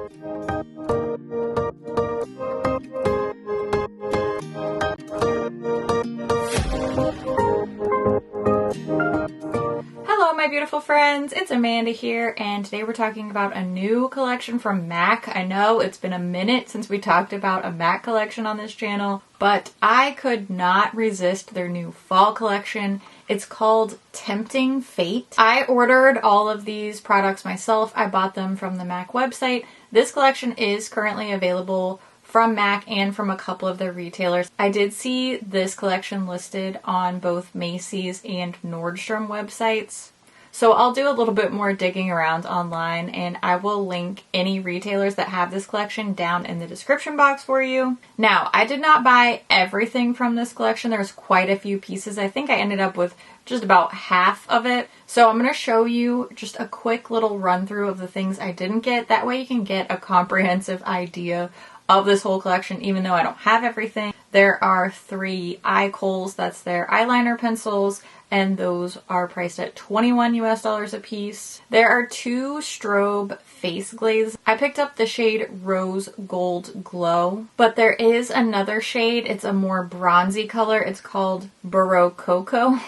Hello my beautiful friends, it's Amanda here, and today we're talking about a new collection from MAC. I know it's been a minute since we talked about a MAC collection on this channel, but I could not resist their new fall collection. It's called Tempting Fate. I ordered all of these products myself. I bought them from the MAC website. This collection is currently available from MAC and from a couple of their retailers. I did see this collection listed on both Macy's and Nordstrom websites. So I'll do a little bit more digging around online, and I will link any retailers that have this collection down in the description box for you. Now, I did not buy everything from this collection. There's quite a few pieces. I think I ended up with just about half of it. So I'm going to show you just a quick little run through of the things I didn't get. That way you can get a comprehensive idea of this whole collection, even though I don't have everything. There are 3 eye kohls, that's their eyeliner pencils, and those are priced at $21 US a piece. There are 2 strobe face glazes. I picked up the shade Rose Gold Glow, but there is another shade. It's a more bronzy color. It's called Baroque Cocoa.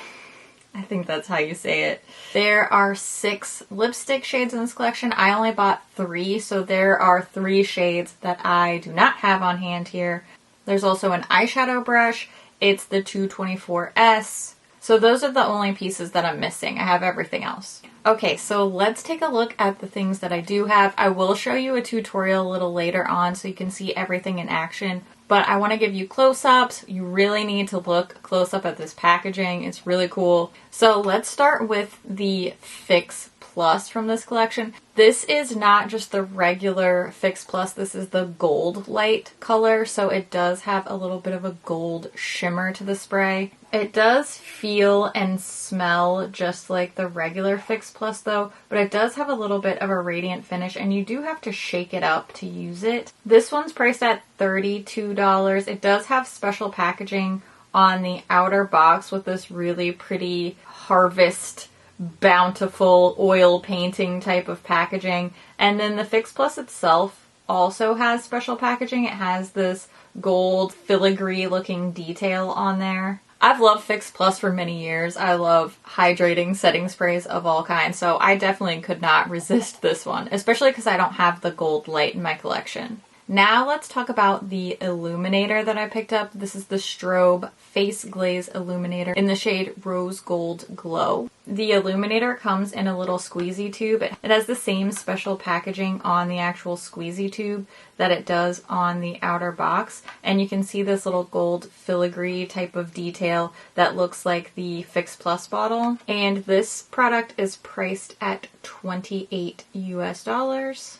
I think that's how you say it. There are 6 lipstick shades in this collection. I only bought 3, so there are 3 shades that I do not have on hand here. There's also an eyeshadow brush. It's the 224S. So those are the only pieces that I'm missing. I have everything else. Okay, so let's take a look at the things that I do have. I will show you a tutorial a little later on so you can see everything in action. But I want to give you close-ups. You really need to look close up at this packaging. It's really cool. So let's start with the Fix Plus from this collection. This is not just the regular Fix Plus. This is the gold light color. So it does have a little bit of a gold shimmer to the spray. It does feel and smell just like the regular Fix Plus though, but it does have a little bit of a radiant finish, and you do have to shake it up to use it. This one's priced at $32. It does have special packaging on the outer box with this really pretty Harvest bountiful oil painting type of packaging. And then the Fix Plus itself also has special packaging. It has this gold filigree looking detail on there. I've loved Fix Plus for many years. I love hydrating setting sprays of all kinds, so I definitely could not resist this one, especially because I don't have the gold light in my collection. Now let's talk about the illuminator that I picked up. This is the Strobe Face Glaze Illuminator in the shade Rose Gold Glow. The illuminator comes in a little squeezy tube. It has the same special packaging on the actual squeezy tube that it does on the outer box. And you can see this little gold filigree type of detail that looks like the Fix Plus bottle. And this product is priced at $28 US.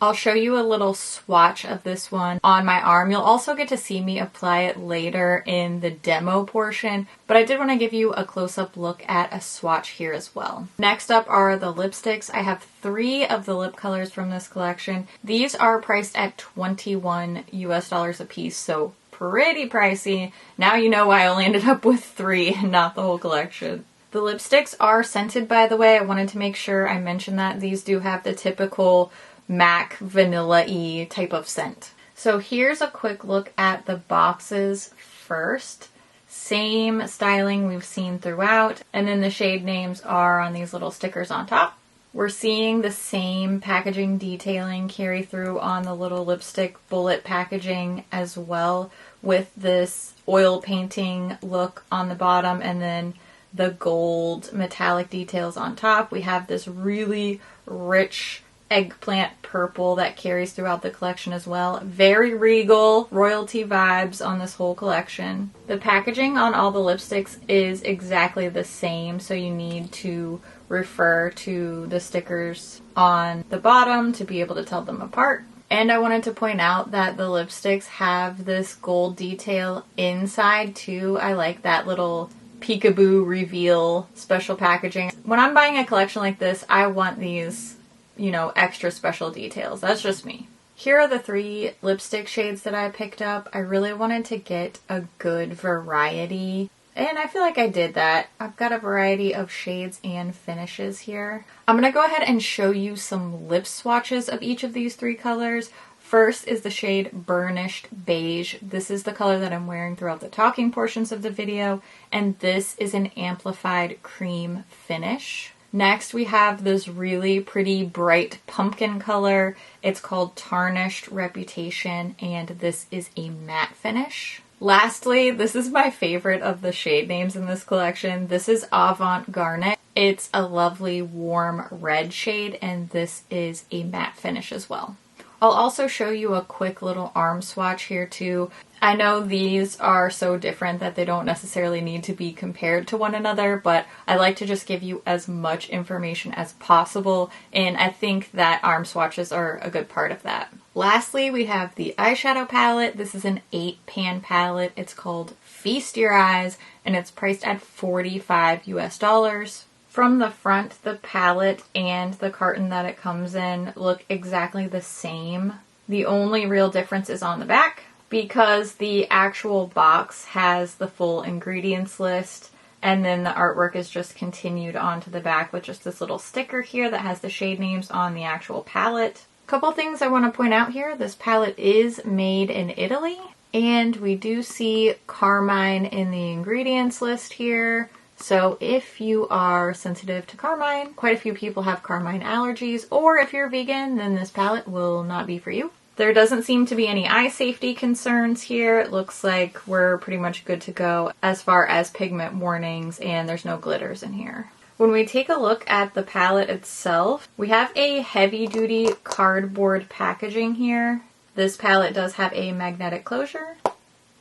I'll show you a little swatch of this one on my arm. You'll also get to see me apply it later in the demo portion, but I did want to give you a close-up look at a swatch here as well. Next up are the lipsticks. I have 3 of the lip colors from this collection. These are priced at $21 US a piece, so pretty pricey. Now you know why I only ended up with 3 and not the whole collection. The lipsticks are scented, by the way. I wanted to make sure I mentioned that. These do have the typical MAC vanilla-y type of scent. So here's a quick look at the boxes first. Same styling we've seen throughout, and then the shade names are on these little stickers on top. We're seeing the same packaging detailing carry through on the little lipstick bullet packaging as well, with this oil painting look on the bottom and then the gold metallic details on top. We have this really rich eggplant purple that carries throughout the collection as well. Very regal, royalty vibes on this whole collection. The packaging on all the lipsticks is exactly the same, so you need to refer to the stickers on the bottom to be able to tell them apart. And I wanted to point out that the lipsticks have this gold detail inside too. I like that little peekaboo reveal special packaging. When I'm buying a collection like this, I want these, you know, extra special details. That's just me. Here are the 3 lipstick shades that I picked up. I really wanted to get a good variety And I feel like I did that. I've got a variety of shades and finishes here. I'm going to go ahead and show you some lip swatches of each of these 3 colors. First is the shade Burnished Beige. This is the color that I'm wearing throughout the talking portions of the video, and this is an amplified cream finish. Next, we have this really pretty bright pumpkin color. It's called Tarnished Reputation, and this is a matte finish. Lastly, this is my favorite of the shade names in this collection. This is Avant Garnet. It's a lovely warm red shade, and this is a matte finish as well. I'll also show you a quick little arm swatch here too. I know these are so different that they don't necessarily need to be compared to one another, but I like to just give you as much information as possible, and I think that arm swatches are a good part of that. Lastly, we have the eyeshadow palette. This is an 8-pan palette. It's called Feast Your Eyes, and it's priced at $45 US. From the front, the palette and the carton that it comes in look exactly the same. The only real difference is on the back, because the actual box has the full ingredients list, and then the artwork is just continued onto the back with just this little sticker here that has the shade names on the actual palette. Couple things I want to point out here. This palette is made in Italy, and we do see carmine in the ingredients list here. So if you are sensitive to carmine, quite a few people have carmine allergies, or if you're vegan, then this palette will not be for you. There doesn't seem to be any eye safety concerns here. It looks like we're pretty much good to go as far as pigment warnings, and there's no glitters in here. When we take a look at the palette itself, we have a heavy-duty cardboard packaging here. This palette does have a magnetic closure.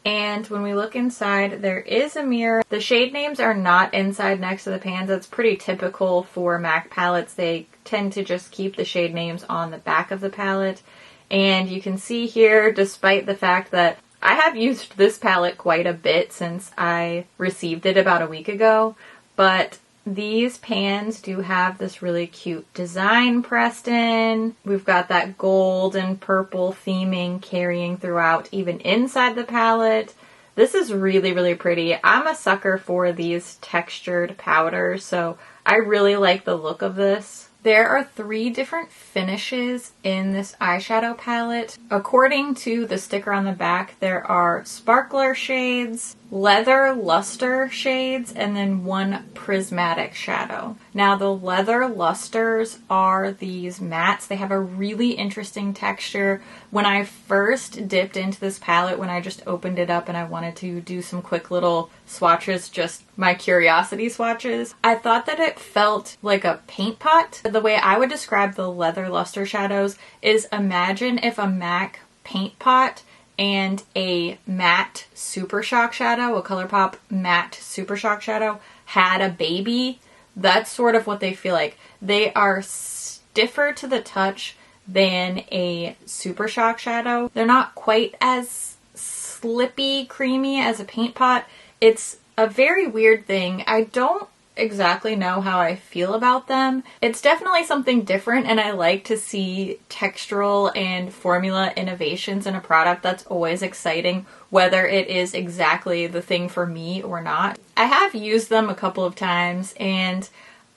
And when we look inside, there is a mirror. The shade names are not inside next to the pans. That's pretty typical for MAC palettes. They tend to just keep the shade names on the back of the palette. And you can see here, despite the fact that I have used this palette quite a bit since I received it about a week ago, but these pans do have this really cute design pressed in. We've got that gold and purple theming carrying throughout, even inside the palette. This is really, really pretty. I'm a sucker for these textured powders, so I really like the look of this. There are 3 different finishes in this eyeshadow palette. According to the sticker on the back, there are sparkler shades, leather luster shades, and then 1 prismatic shadow. Now the leather lusters are these mattes. They have a really interesting texture. When I first dipped into this palette, when I just opened it up and I wanted to do some quick little swatches, just my curiosity swatches, I thought that it felt like a paint pot. The way I would describe the leather luster shadows is, imagine if a MAC paint pot and a matte Super Shock shadow, a ColourPop matte Super Shock shadow, had a baby. That's sort of what they feel like. They are stiffer to the touch than a Super Shock shadow. They're not quite as slippy, creamy as a paint pot. It's a very weird thing. I don't exactly know how I feel about them. It's definitely something different, and I like to see textural and formula innovations in a product. That's always exciting, whether it is exactly the thing for me or not. I have used them a couple of times, and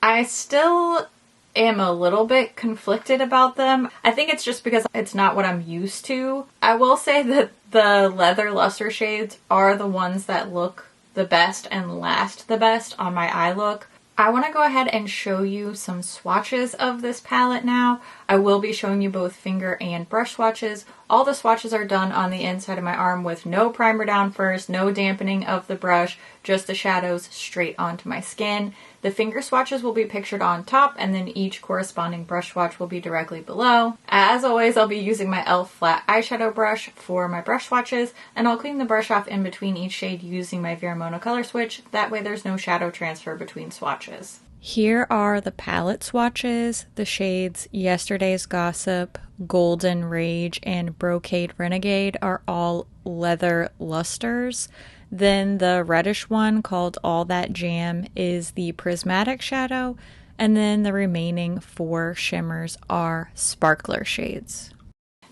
I still am a little bit conflicted about them. I think it's just because it's not what I'm used to. I will say that the leather luster shades are the ones that look the best and last the best on my eye look. I want to go ahead and show you some swatches of this palette now. I will be showing you both finger and brush swatches. All the swatches are done on the inside of my arm with no primer down first, no dampening of the brush, just the shadows straight onto my skin. The finger swatches will be pictured on top, and then each corresponding brush swatch will be directly below. As always, I'll be using my e.l.f. flat eyeshadow brush for my brush swatches, and I'll clean the brush off in between each shade using my Verimono color switch. That way there's no shadow transfer between swatches. Here are the palette swatches. The shades Yesterday's Gossip, Golden Rage, and Brocade Renegade are all leather lusters. Then the reddish one called All That Jam is the prismatic shadow, and then the remaining 4 shimmers are sparkler shades.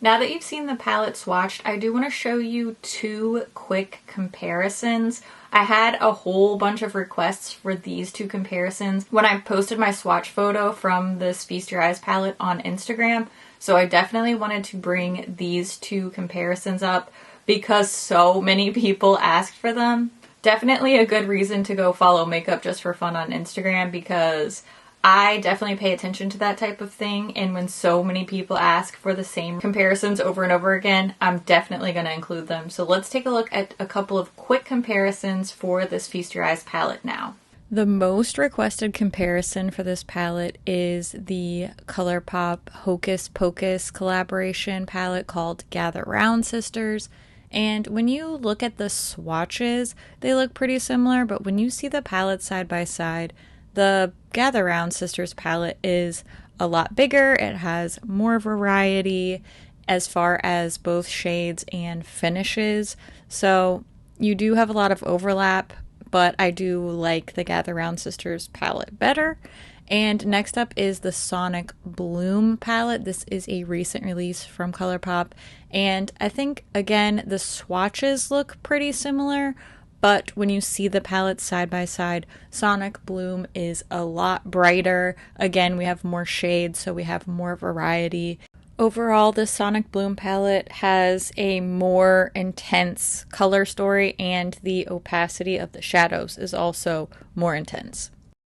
Now that you've seen the palette swatched, I do want to show you two quick comparisons. I had a whole bunch of requests for these two comparisons when I posted my swatch photo from this Feast Your Eyes palette on Instagram. So I definitely wanted to bring these two comparisons up because so many people asked for them. Definitely a good reason to go follow Makeup.Just.For.Fun on Instagram because I definitely pay attention to that type of thing, and when so many people ask for the same comparisons over and over again, I'm definitely going to include them. So let's take a look at a couple of quick comparisons for this Feast Your Eyes palette now. The most requested comparison for this palette is the ColourPop Hocus Pocus collaboration palette called Gather Round Sisters. And when you look at the swatches, they look pretty similar, but when you see the palettes side by side, the Gather Round Sisters palette is a lot bigger. It has more variety as far as both shades and finishes. So you do have a lot of overlap, but I do like the Gather Round Sisters palette better. And next up is the Sonic Bloom palette. This is a recent release from ColourPop. And I think, again, the swatches look pretty similar, but when you see the palettes side by side, Sonic Bloom is a lot brighter. Again, we have more shades, so we have more variety. Overall, the Sonic Bloom palette has a more intense color story, and the opacity of the shadows is also more intense.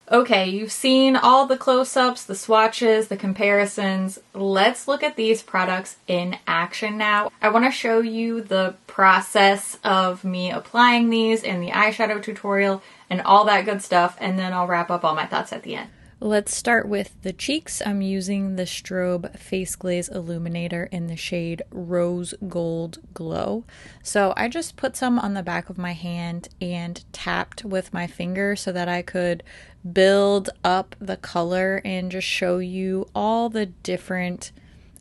Okay, you've seen all the close-ups, the swatches, the comparisons. Let's look at these products in action now. I want to show you the process of me applying these in the eyeshadow tutorial and all that good stuff, and then I'll wrap up all my thoughts at the end. Let's start with the cheeks. I'm using the Strobe Face Glaze Illuminator in the shade Rose Gold Glow. So I just put some on the back of my hand and tapped with my finger so that I could build up the color and just show you all the different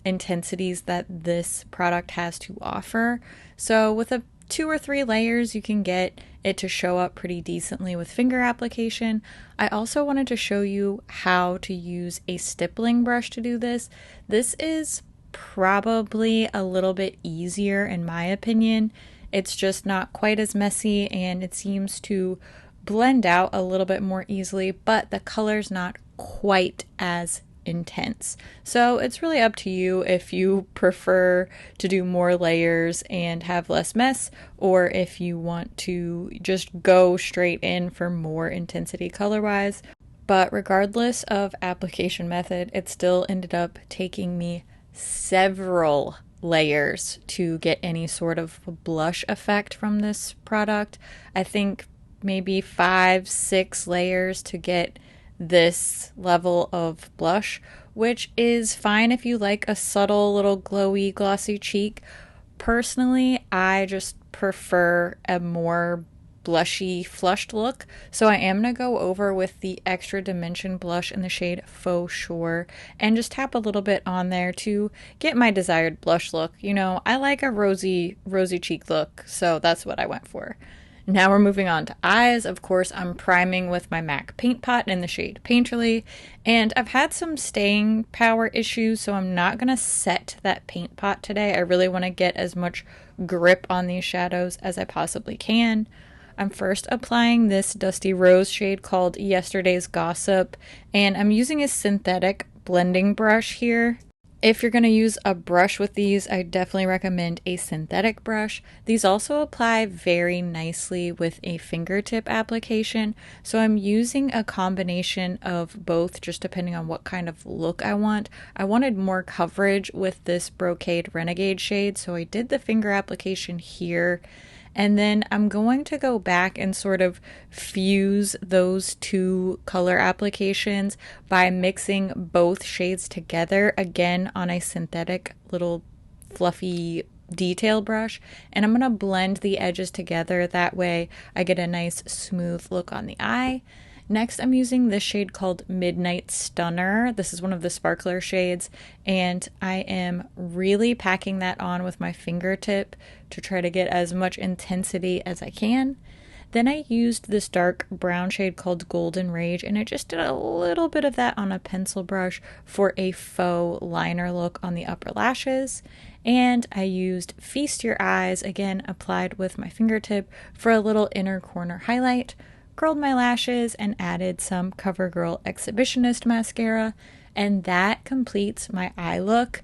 intensities that this product has to offer. So with 2 or 3 layers, you can get it to show up pretty decently with finger application. I also wanted to show you how to use a stippling brush to do this. This is probably a little bit easier in my opinion. It's just not quite as messy and it seems to blend out a little bit more easily, but the color's not quite as intense. So it's really up to you if you prefer to do more layers and have less mess, or if you want to just go straight in for more intensity color-wise. But regardless of application method, it still ended up taking me several layers to get any sort of blush effect from this product. I think maybe 5-6 layers to get this level of blush, which is fine if you like a subtle little glowy glossy cheek. Personally, I just prefer a more blushy flushed look, so I am going to go over with the Extra Dimension blush in the shade Faux Sure and just tap a little bit on there to get my desired blush look. You know, I like a rosy cheek look, so that's what I went for. Now we're moving on to eyes. Of course, I'm priming with my MAC Paint Pot in the shade Painterly, and I've had some staying power issues, so I'm not going to set that paint pot today. I really want to get as much grip on these shadows as I possibly can. I'm first applying this Dusty Rose shade called Yesterday's Gossip, and I'm using a synthetic blending brush here. If you're going to use a brush with these, I definitely recommend a synthetic brush. These also apply very nicely with a fingertip application, so I'm using a combination of both just depending on what kind of look I want. I wanted more coverage with this Brocade Renegade shade, so I did the finger application here. And then I'm going to go back and sort of fuse those two color applications by mixing both shades together, again on a synthetic little fluffy detail brush. And I'm going to blend the edges together. That way I get a nice smooth look on the eye. Next, I'm using this shade called Midnight Stunner. This is one of the sparkler shades, and I am really packing that on with my fingertip to try to get as much intensity as I can. Then I used this dark brown shade called Golden Rage, and I just did a little bit of that on a pencil brush for a faux liner look on the upper lashes. And I used Feast Your Eyes, again applied with my fingertip, for a little inner corner highlight, curled my lashes, and added some CoverGirl Exhibitionist mascara, and that completes my eye look.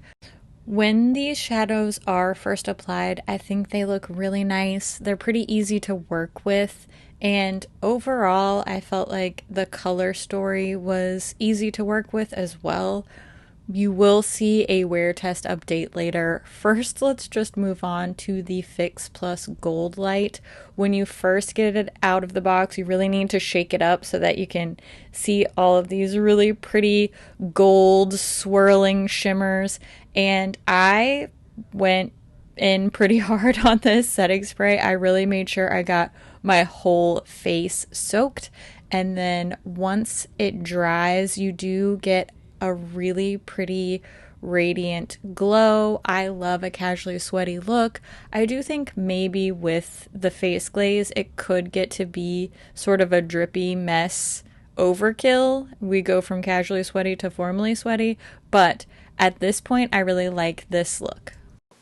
When these shadows are first applied, I think they look really nice. They're pretty easy to work with, and overall, I felt like the color story was easy to work with as well. You will see a wear test update later. First, let's just move on to the Fix Plus Gold Light. When you first get it out of the box, you really need to shake it up so that you can see all of these really pretty gold swirling shimmers. And I went in pretty hard on this setting spray. I really made sure I got my whole face soaked. And then once it dries, you do get a really pretty radiant glow. I love a casually sweaty look. I do think maybe with the face glaze it could get to be sort of a drippy mess overkill. We go from casually sweaty to formally sweaty, but at this point I really like this look.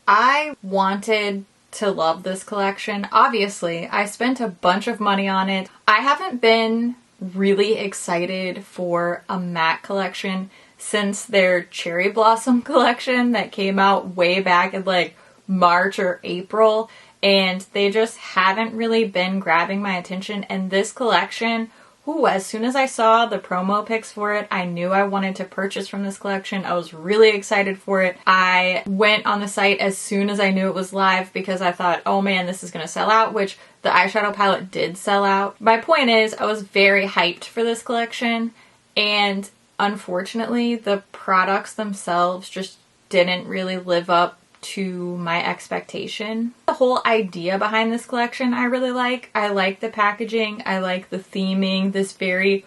I wanted to love this collection. Obviously, I spent a bunch of money on it. I haven't been really excited for a MAC collection since their Cherry Blossom collection that came out way back in like March or April, and they just haven't really been grabbing my attention. And this collection, as soon as I saw the promo pics for it, I knew I wanted to purchase from this collection. I was really excited for it. I went on the site as soon as I knew it was live because I thought, oh man, this is gonna sell out, which the eyeshadow palette did sell out. My point is, I was very hyped for this collection, and unfortunately, the products themselves just didn't really live up to my expectation. The whole idea behind this collection I really like. I like the packaging, I like the theming, this very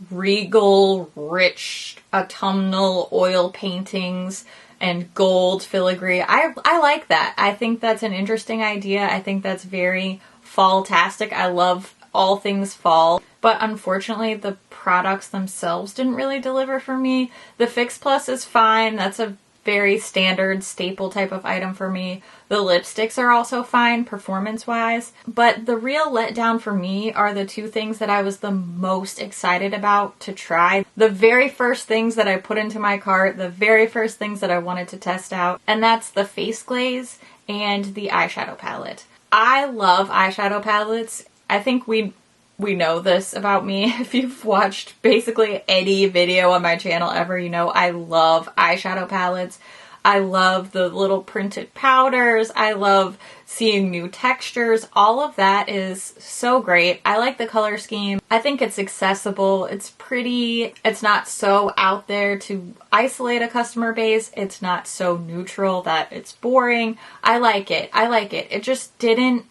regal, rich, autumnal oil paintings and gold filigree. I like that. I think that's an interesting idea. I think that's very fall-tastic. I love all things fall. But unfortunately, the products themselves didn't really deliver for me. The Fix Plus is fine. That's a very standard staple type of item for me. The lipsticks are also fine performance-wise. But the real letdown for me are the two things that I was the most excited about to try. The very first things that I put into my cart, the very first things that I wanted to test out, and that's the face glaze and the eyeshadow palette. I love eyeshadow palettes. I think we know this about me. If you've watched basically any video on my channel ever, you know I love eyeshadow palettes. I love the little printed powders. I love seeing new textures. All of that is so great. I like the color scheme. I think it's accessible. It's pretty. It's not so out there to isolate a customer base. It's not so neutral that it's boring. I like it. I like it. It just didn't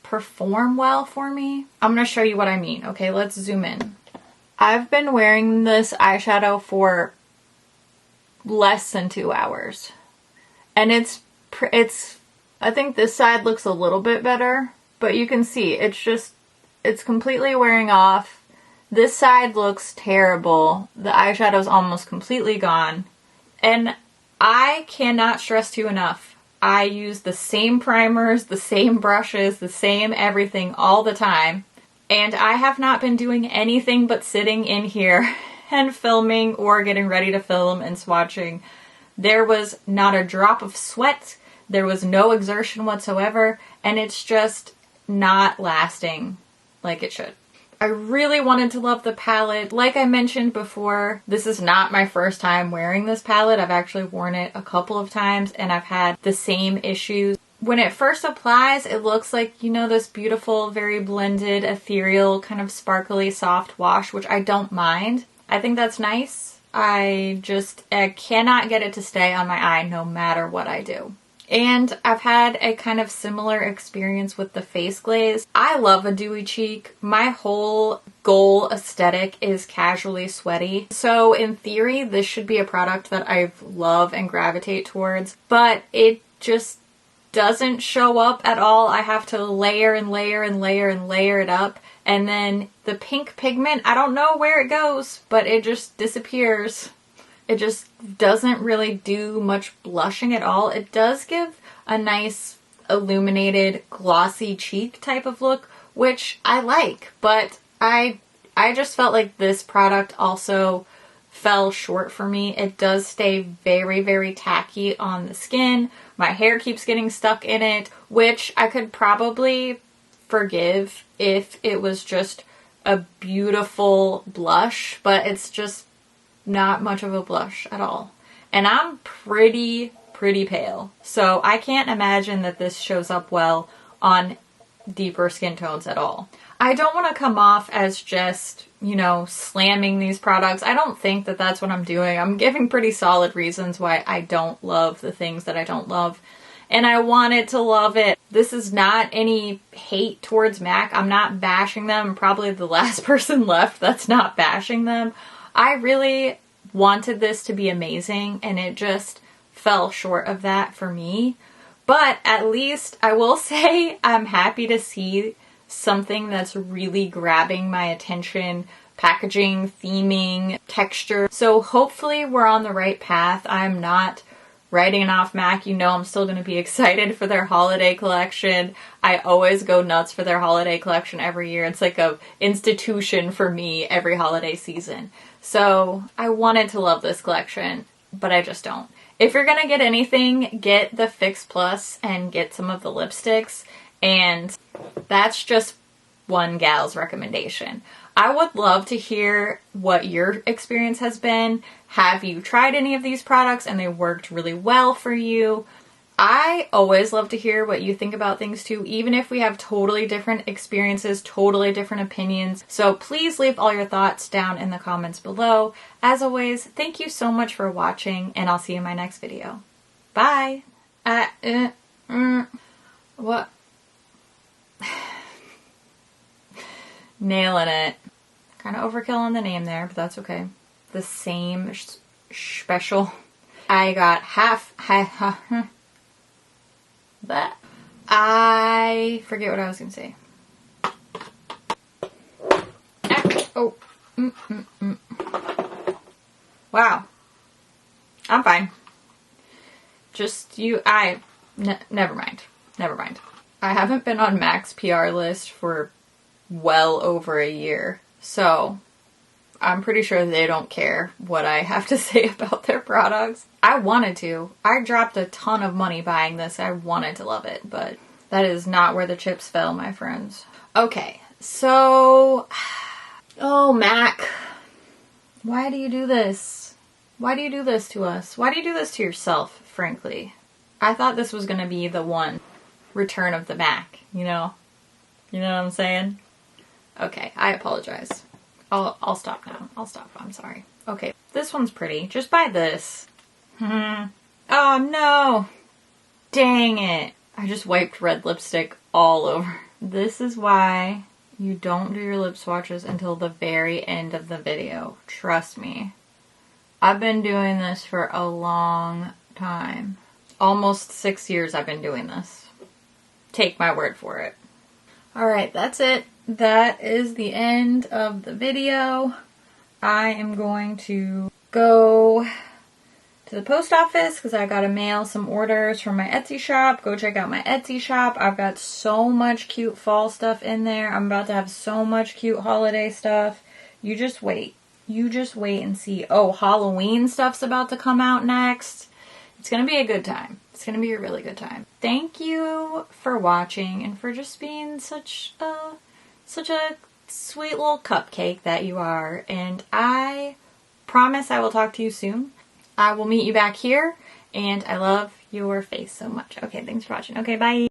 perform well for me. I'm gonna show you what I mean. Okay, let's zoom in. I've been wearing this eyeshadow for less than 2 hours, and it's I think this side looks a little bit better, but you can see it's completely wearing off. This side looks terrible. The eyeshadow's almost completely gone, and I cannot stress to you enough, I use the same primers, the same brushes, the same everything all the time, and I have not been doing anything but sitting in here and filming or getting ready to film and swatching. There was not a drop of sweat, there was no exertion whatsoever, and it's just not lasting like it should. I really wanted to love the palette. Like I mentioned before, this is not my first time wearing this palette. I've actually worn it a couple of times and I've had the same issues. When it first applies, it looks like, you know, this beautiful, very blended, ethereal, kind of sparkly, soft wash, which I don't mind. I think that's nice. I cannot get it to stay on my eye no matter what I do. And I've had a kind of similar experience with the face glaze. I love a dewy cheek. My whole goal aesthetic is casually sweaty. So in theory, this should be a product that I love and gravitate towards, but it just doesn't show up at all. I have to layer and layer and layer and layer it up. And then the pink pigment, I don't know where it goes, but it just disappears. It just doesn't really do much blushing at all. It does give a nice illuminated glossy cheek type of look, which I like, but I just felt like this product also fell short for me. It does stay very, very tacky on the skin. My hair keeps getting stuck in it, which I could probably forgive if it was just a beautiful blush, but it's just not much of a blush at all. And I'm pretty pale, so I can't imagine that this shows up well on deeper skin tones at all. I don't want to come off as just, you know, slamming these products. I don't think that that's what I'm doing. I'm giving pretty solid reasons why I don't love the things that I don't love. And I wanted to love it. This is not any hate towards MAC. I'm not bashing them. I'm probably the last person left that's not bashing them. I really wanted this to be amazing, and it just fell short of that for me. But at least I will say I'm happy to see something that's really grabbing my attention. Packaging, theming, texture. So hopefully we're on the right path. I'm not writing off MAC. You know I'm still going to be excited for their holiday collection. I always go nuts for their holiday collection every year. It's like a institution for me every holiday season. So I wanted to love this collection, but I just don't. If you're going to get anything, get the Fix Plus and get some of the lipsticks. And that's just one gal's recommendation. I would love to hear what your experience has been. Have you tried any of these products and they worked really well for you? I always love to hear what you think about things too, even if we have totally different experiences, totally different opinions. So please leave all your thoughts down in the comments below. As always, thank you so much for watching, and I'll see you in my next video. Bye! What? Nailing it. Kind of overkill on the name there, but that's okay. The same special. I got half. That. I forget what I was going to say. Oh. Wow. I'm fine. Just you. Never mind. Never mind. I haven't been on MAC's PR list for well over a year, so I'm pretty sure they don't care what I have to say about their products. I wanted to. I dropped a ton of money buying this. I wanted to love it, but that is not where the chips fell, my friends. Okay, so... Oh, MAC. Why do you do this? Why do you do this to us? Why do you do this to yourself, frankly? I thought this was going to be the one return of the MAC, you know? You know what I'm saying? Okay, I apologize. I'll stop now. I'll stop. I'm sorry. Okay, this one's pretty. Just buy this. Oh no! Dang it. I just wiped red lipstick all over. This is why you don't do your lip swatches until the very end of the video. Trust me. I've been doing this for a long time. Almost 6 years I've been doing this. Take my word for it. Alright, that's it. That is the end of the video. I am going to go to the post office because I gotta mail some orders from my Etsy shop. Go check out my Etsy shop. I've got so much cute fall stuff in there. I'm about to have so much cute holiday stuff. You just wait. You just wait and see. Oh, Halloween stuff's about to come out next. It's gonna be a good time. It's gonna be a really good time. Thank you for watching and for just being such a sweet little cupcake that you are. And I promise I will talk to you soon. I will meet you back here, and I love your face so much. Okay, thanks for watching. Okay, bye.